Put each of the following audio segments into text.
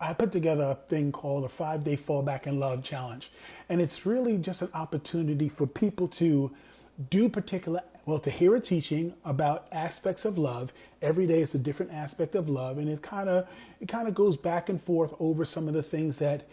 I put together a thing called a 5-day fallback in love challenge. And it's really just an opportunity for people to do to hear a teaching about aspects of love. Every day is a different aspect of love. And it kind of goes back and forth over some of the things that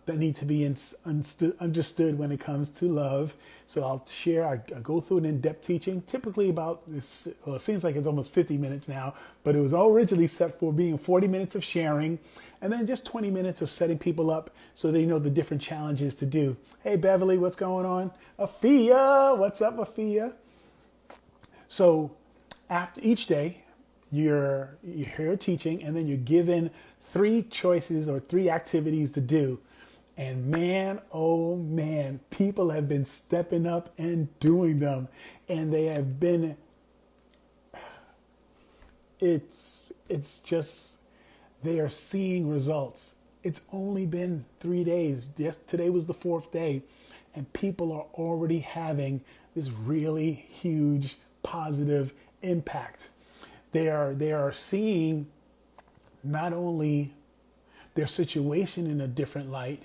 need to be understood when it comes to love. So I'll share, I go through an in-depth teaching, typically about this, well, it seems like it's almost 50 minutes now, but it was originally set for being 40 minutes of sharing, and then just 20 minutes of setting people up so they know the different challenges to do. Hey, Beverly, what's going on? Afia, what's up, Afia? So after each day, you hear a teaching, and then you're given 3 choices or 3 activities to do. And man, oh man, people have been stepping up and doing them. And they have been, it's just, they are seeing results. It's only been 3 days. Yes, today was the 4th day. And people are already having this really huge positive impact. They are seeing not only their situation in a different light,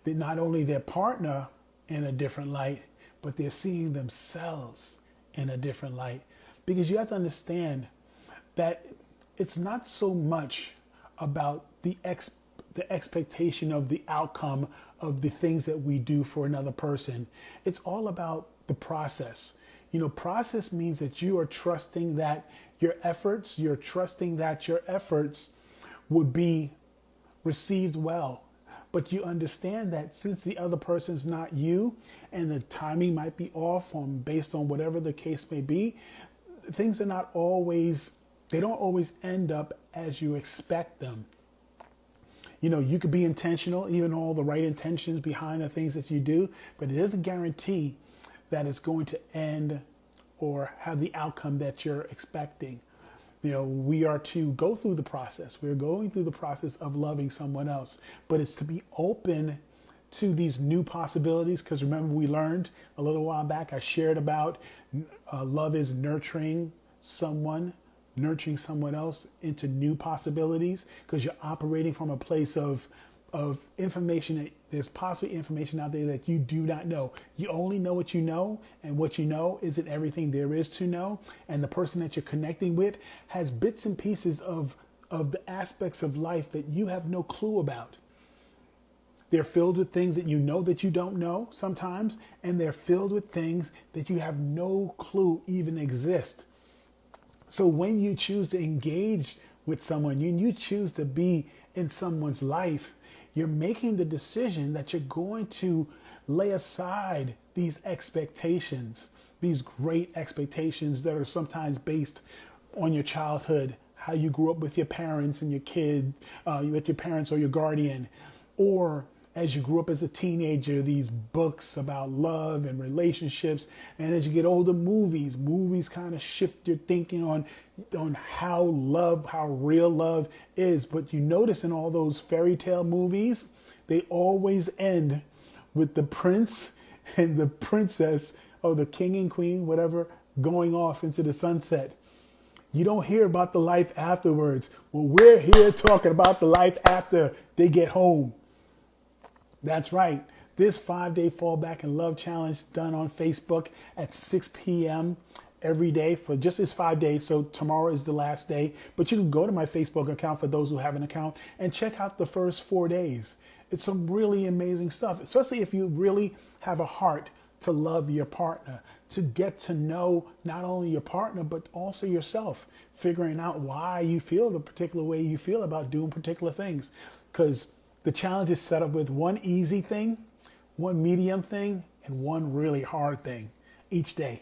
not only their partner in a different light, but they're seeing themselves in a different light. Because you have to understand that it's not so much about the expectation of the outcome of the things that we do for another person. It's all about the process. Process means that you are trusting that your efforts would be received well. But you understand that since the other person's not you and the timing might be off based on whatever the case may be, things are not always, they don't always end up as you expect them. You could be intentional, even all the right intentions behind the things that you do, but it doesn't guarantee that it's going to end or have the outcome that you're expecting. We are to go through the process. We're going through the process of loving someone else, but it's to be open to these new possibilities. Because remember, we learned a little while back, I shared about love is nurturing someone else into new possibilities, because you're operating from a place of information. There's possibly information out there that you do not know. You only know what you know, and what you know isn't everything there is to know. And the person that you're connecting with has bits and pieces of the aspects of life that you have no clue about. They're filled with things that you know that you don't know sometimes, and they're filled with things that you have no clue even exist. So when you choose to engage with someone, you choose to be in someone's life, you're making the decision that you're going to lay aside these expectations, these great expectations that are sometimes based on your childhood, how you grew up with your parents and your kid, with your parents or your guardian, or as you grew up as a teenager, these books about love and relationships. And as you get older, movies kind of shift your thinking on how real love is. But you notice in all those fairy tale movies, they always end with the prince and the princess, or the king and queen, whatever, going off into the sunset. You don't hear about the life afterwards. Well, we're here talking about the life after they get home. That's right. This 5-day fallback and love challenge done on Facebook at 6 p.m. every day for just this 5 days. So tomorrow is the last day, but you can go to my Facebook account for those who have an account and check out the first 4 days. It's some really amazing stuff, especially if you really have a heart to love your partner, to get to know not only your partner, but also yourself, figuring out why you feel the particular way you feel about doing particular things. Because the challenge is set up with one easy thing, one medium thing, and one really hard thing each day.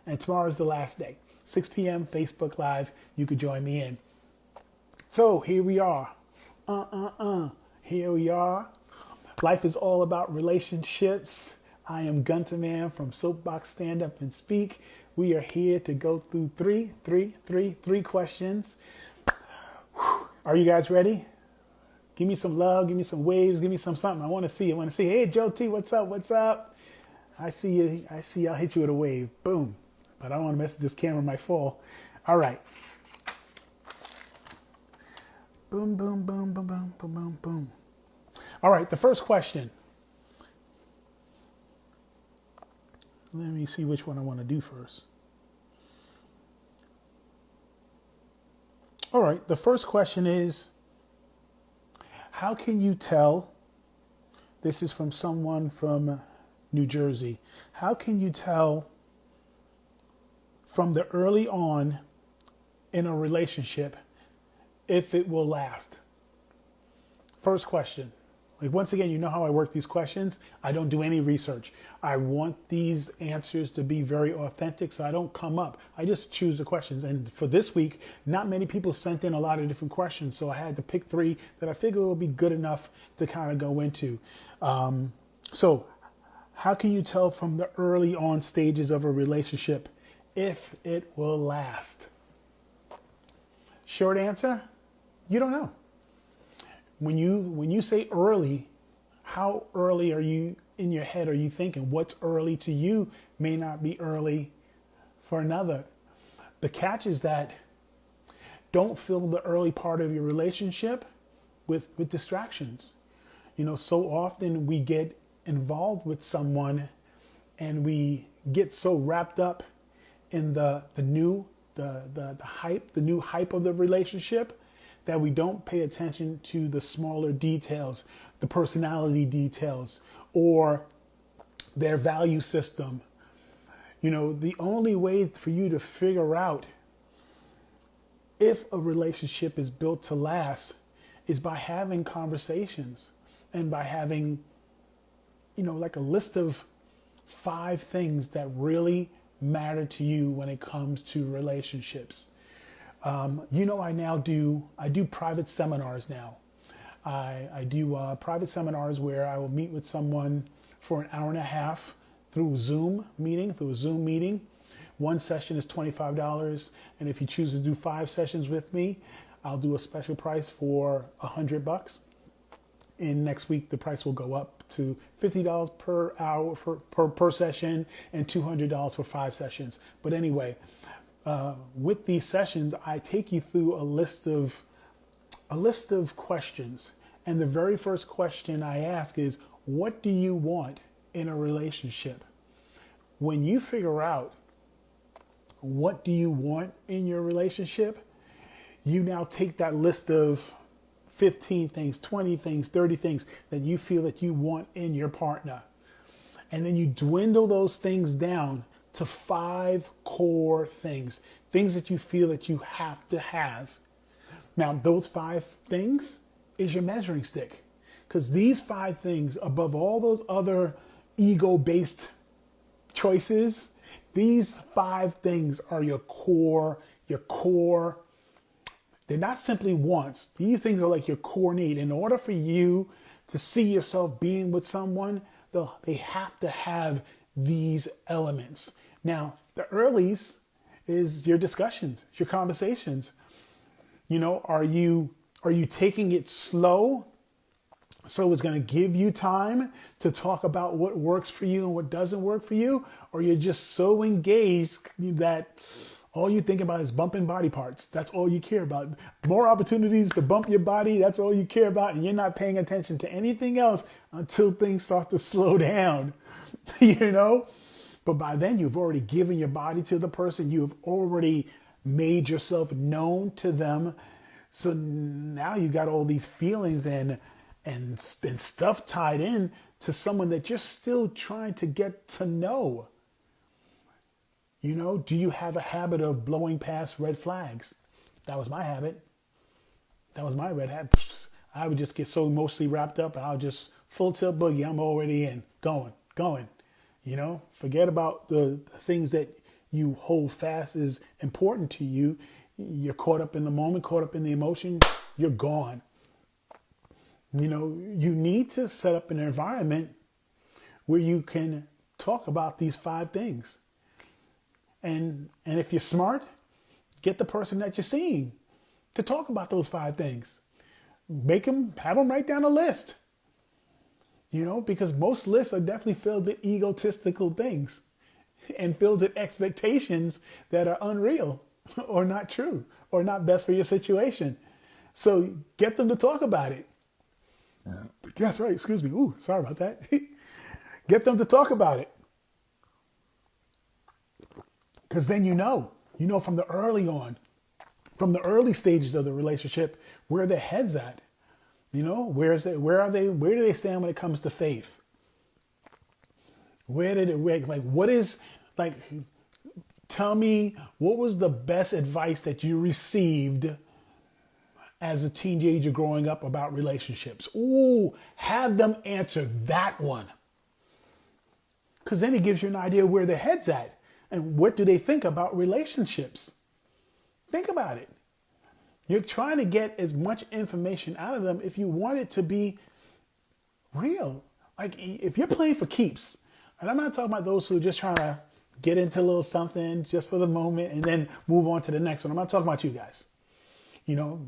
And tomorrow is the last day. 6 p.m. Facebook Live. You could join me in. So here we are. Here we are. Life is all about relationships. I am Gunter Man from Soapbox Stand Up and Speak. We are here to go through three questions. Are you guys ready? Give me some love, give me some waves, give me something. I want to see. Hey, Joe T, what's up? I see you. I'll hit you with a wave. Boom. But I don't want to mess with this camera, might fall. All right. Boom, boom, boom, boom, boom, boom, boom, boom. All right, the first question. Let me see which one I want to do first. All right, the first question is, how can you tell? This is from someone from New Jersey. How can you tell from the early on in a relationship if it will last? First question. Like, once again, you know how I work these questions. I don't do any research. I want these answers to be very authentic, so I don't come up. I just choose the questions. And for this week, not many people sent in a lot of different questions, so I had to pick 3 that I figure will be good enough to kind of go into. So how can you tell from the early on stages of a relationship if it will last? Short answer, you don't know. When you say early, how early are you in your head are you thinking? What's early to you may not be early for another. The catch is that don't fill the early part of your relationship with distractions. You know, so often we get involved with someone and we get so wrapped up in the new hype of the relationship that we don't pay attention to the smaller details, the personality details, or their value system. You know, the only way for you to figure out if a relationship is built to last is by having conversations and by having, you know, like a list of 5 things that really matter to you when it comes to relationships. You know, I do private seminars now. I do private seminars where I will meet with someone for an hour and a half through a Zoom meeting. One session is $25, and if you choose to do 5 sessions with me, I'll do a special price for $100. And next week, the price will go up to $50 per hour per session and $200 for 5 sessions. But anyway, with these sessions, I take you through a list of questions. And the very first question I ask is, what do you want in a relationship? When you figure out what do you want in your relationship, you now take that list of 15 things, 20 things, 30 things that you feel that you want in your partner. And then you dwindle those things down to 5 core things that you feel that you have to have. Now, those 5 things is your measuring stick, because these 5 things, above all those other ego-based choices, these 5 things are your core. They're not simply wants. These things are like your core need. In order for you to see yourself being with someone, they have to have these elements. Now, the earlies is your discussions, your conversations. You know, are you taking it slow so it's going to give you time to talk about what works for you and what doesn't work for you? Or you're just so engaged that all you think about is bumping body parts. That's all you care about. More opportunities to bump your body. That's all you care about. And you're not paying attention to anything else until things start to slow down, you know? But by then you've already given your body to the person. You've already made yourself known to them. So now you got all these feelings and stuff tied in to someone that you're still trying to get to know. You know, do you have a habit of blowing past red flags? That was my habit. That was my red habit. I would just get so emotionally wrapped up and I'll just full tilt boogie. I'm already in, going. You know, forget about the things that you hold fast is important to you. You're caught up in the moment, caught up in the emotion, you're gone. You know, you need to set up an environment where you can talk about these 5 things. And if you're smart, get the person that you're seeing to talk about those 5 things. Have them write down a list. You know, because most lists are definitely filled with egotistical things and filled with expectations that are unreal or not true or not best for your situation. So get them to talk about it. That's right. Excuse me. Ooh, sorry about that. Get them to talk about it. Because then you know from the early on, from the early stages of the relationship, where their head's at. You know, where do they stand when it comes to faith? What is, like, tell me, what was the best advice that you received as a teenager growing up about relationships? Ooh, have them answer that one. Because then it gives you an idea where their head's at and what do they think about relationships. Think about it. You're trying to get as much information out of them if you want it to be real. Like, if you're playing for keeps, and I'm not talking about those who are just trying to get into a little something just for the moment and then move on to the next one. I'm not talking about you guys, you know,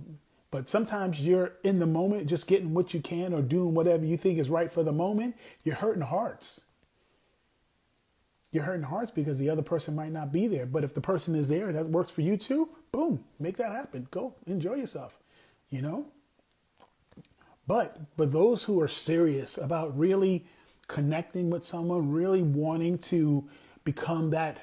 but sometimes you're in the moment just getting what you can or doing whatever you think is right for the moment. You're hurting hearts. You're hurting hearts because the other person might not be there. But if the person is there, that works for you too, boom, make that happen. Go enjoy yourself, you know? But those who are serious about really connecting with someone, really wanting to become that,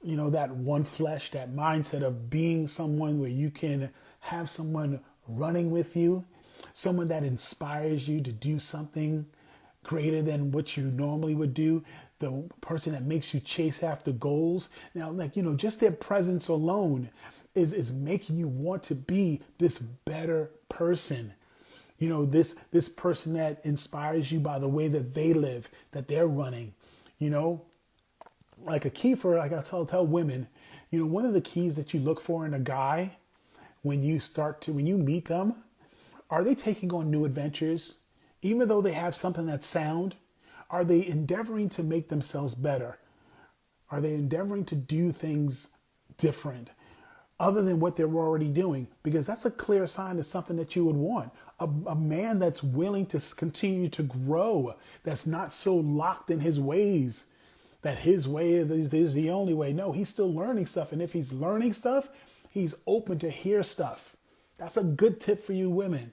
you know, that one flesh, that mindset of being someone where you can have someone running with you, someone that inspires you to do something greater than what you normally would do, the person that makes you chase after goals. Now, like, you know, just their presence alone is making you want to be this better person. You know, this person that inspires you by the way that they live, that they're running. You know, like a key for, like I tell women, you know, one of the keys that you look for in a guy when you meet them, are they taking on new adventures? Even though they have something that's sound, are they endeavoring to make themselves better? Are they endeavoring to do things different other than what they're already doing? Because that's a clear sign of something that you would want. A man that's willing to continue to grow, that's not so locked in his ways, that his way is the only way. No, he's still learning stuff. And if he's learning stuff, he's open to hear stuff. That's a good tip for you women.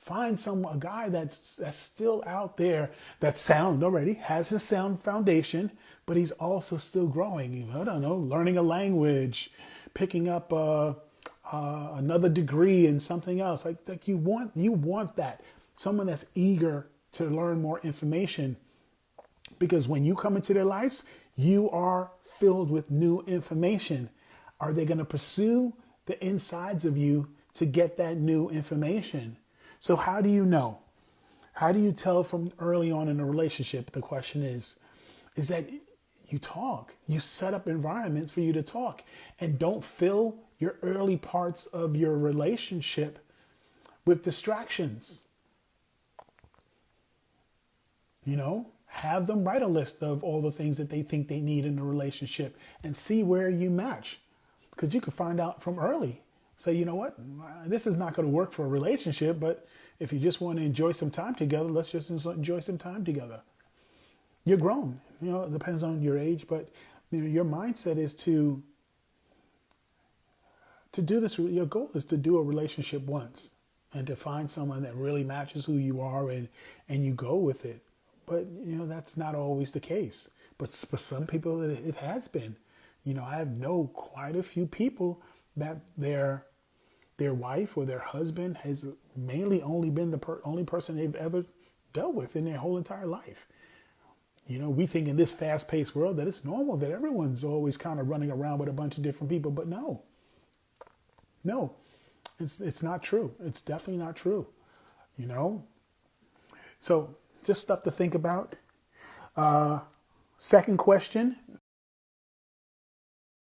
Find a guy that's still out there, that's sound already, has his sound foundation, but he's also still growing. I don't know, learning a language, picking up another degree in something else. Like you want that. Someone that's eager to learn more information. Because when you come into their lives, you are filled with new information. Are they going to pursue the insides of you to get that new information? So how do you know? How do you tell from early on in a relationship? The question is that you talk. You set up environments for you to talk. And don't fill your early parts of your relationship with distractions. You know, have them write a list of all the things that they think they need in a relationship and see where you match. Because you can find out from early. Say, you know what, this is not going to work for a relationship, but if you just want to enjoy some time together, let's just enjoy some time together. You're grown, you know, it depends on your age, but you know, your mindset is to do this. Your goal is to do a relationship once and to find someone that really matches who you are and you go with it. But, you know, that's not always the case. But for some people, it has been. You know, I know quite a few people that their wife or their husband has mainly only been the only person they've ever dealt with in their whole entire life. You know, we think in this fast-paced world that it's normal that everyone's always kind of running around with a bunch of different people, but no, it's not true. It's definitely not true. You know, so just stuff to think about. Second question.